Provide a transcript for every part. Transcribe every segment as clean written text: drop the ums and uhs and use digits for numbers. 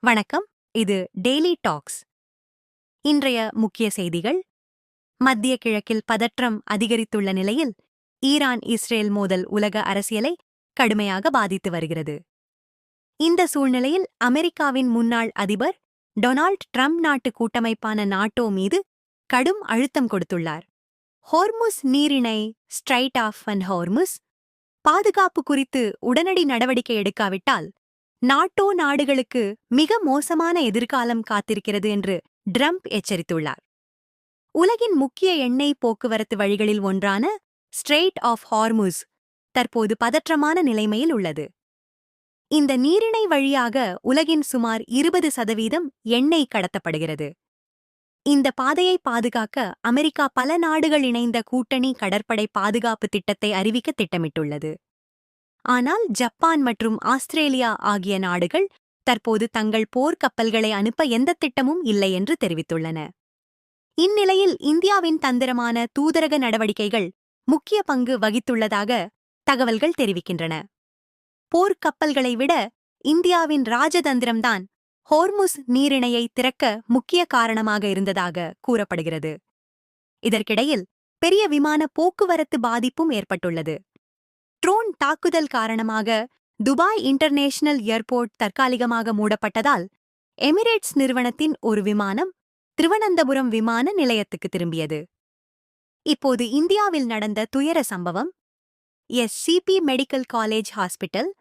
வணக்கம். இது daily tax. இன்றைய முக்கிய செய்திகள். மத்திய கிழக்கில் பதற்றம் அதிகரித்துள்ள நிலையில் ஈரான் இஸ்ரேல் மோதல் உலக அரசியலை கடுமையாக பாதித்து வருகிறது. இந்த சூழ்நிலையில் அமெரிக்காவின் முன்னாள் அதிபர் டொனால்ட் ட்ரம்ப் நாட்டு கூட்டமைப்பான நாட்டோ மீது கடும் அழுத்தம் கொடுத்துள்ளார். ஹோர்முஸ் நீரிணை ஸ்ட்ரைட் ஆஃப் அண்ட் ஹோர்முஸ் பாதுகாப்பு குறித்து உடனடி நடவடிக்கை எடுக்காவிட்டால் நாட்டோ நாடுகளுக்கு மிக மோசமான எதிர்காலம் காத்திருக்கிறது என்று ட்ரம்ப் எச்சரித்துள்ளார். உலகின் முக்கிய எண்ணெய் போக்குவரத்து வழிகளில் ஒன்றான ஸ்ட்ரெய்ட் ஆஃப் ஹார்முஸ் தற்போது பதற்றமான நிலைமையில் உள்ளது. இந்த நீரிணை வழியாக உலகின் சுமார் 20% எண்ணெய் கடத்தப்படுகிறது. இந்த பாதையை பாதுகாக்க அமெரிக்கா பல நாடுகள் இணைந்த கூட்டணி கடற்படை பாதுகாப்பு திட்டத்தை அறிவிக்க திட்டமிட்டுள்ளது. ஆனால் ஜப்பான் மற்றும் ஆஸ்திரேலியா ஆகிய நாடுகள் தற்போது தங்கள் போர்க்கப்பல்களை அனுப்ப எந்த திட்டமும் இல்லை என்று தெரிவித்துள்ளன. இந்நிலையில் இந்தியாவின் தந்திரமான தூதரக நடவடிக்கைகள் முக்கிய பங்கு வகித்துள்ளதாக தகவல்கள் தெரிவிக்கின்றன. போர்க்கப்பல்களை விட இந்தியாவின் ராஜதந்திரம்தான் ஹோர்முஸ் நீரிணையை திறக்க முக்கிய காரணமாக இருந்ததாக கூறப்படுகிறது. இதற்கிடையில் பெரிய விமான போக்குவரத்து பாதிப்பும் ஏற்பட்டுள்ளது. ட்ரோன் தாக்குதல் காரணமாக துபாய் இன்டர்நேஷனல் ஏர்போர்ட் தற்காலிகமாக மூடப்பட்டதால் எமிரேட்ஸ் நிறுவனத்தின் ஒரு விமானம் திருவனந்தபுரம் விமான நிலையத்துக்கு திரும்பியது. இப்போது இந்தியாவில் நடந்த துயர சம்பவம். எஸ்சிபி மெடிக்கல் காலேஜ் ஹாஸ்பிட்டல்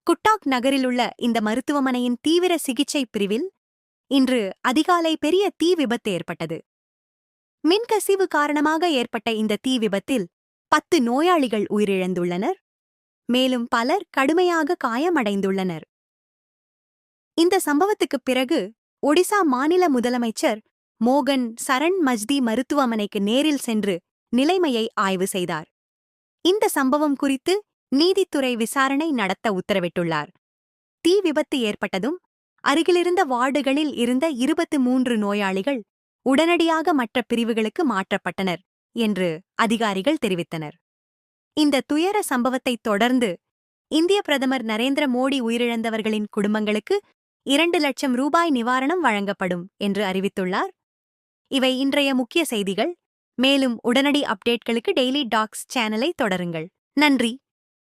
குட்டாக் நகரிலுள்ள இந்த மருத்துவமனையின் தீவிர சிகிச்சை பிரிவில் இன்று அதிகாலை பெரிய தீ விபத்து ஏற்பட்டது. மின்கசிவு காரணமாக ஏற்பட்ட இந்த தீ விபத்தில் 10 நோயாளிகள் உயிரிழந்துள்ளனர். மேலும் பலர் கடுமையாக காயமடைந்துள்ளனர். இந்த சம்பவத்துக்குப் பிறகு ஒடிசா மாநில முதலமைச்சர் மோகன் சரண் மஜ்தி மருத்துவமனைக்கு நேரில் சென்று நிலைமையை ஆய்வு செய்தார். இந்த சம்பவம் குறித்து நீதித்துறை விசாரணை நடத்த உத்தரவிட்டுள்ளார். தீ விபத்து ஏற்பட்டதும் அருகிலிருந்த வார்டுகளில் இருந்த 23 நோயாளிகள் உடனடியாக மற்ற பிரிவுகளுக்கு மாற்றப்பட்டனர் என்று அதிகாரிகள் தெரிவித்தனர். இந்த துயர சம்பவத்தைத் தொடர்ந்து இந்திய பிரதமர் நரேந்திர மோடி உயிரிழந்தவர்களின் குடும்பங்களுக்கு 2 லட்சம் ரூபாய் நிவாரணம் வழங்கப்படும் என்று அறிவித்துள்ளார். இவை இன்றைய முக்கிய செய்திகள். மேலும் உடனடி அப்டேட்களுக்கு டெய்லி டாக்ஸ் சேனலை தொடருங்கள். நன்றி.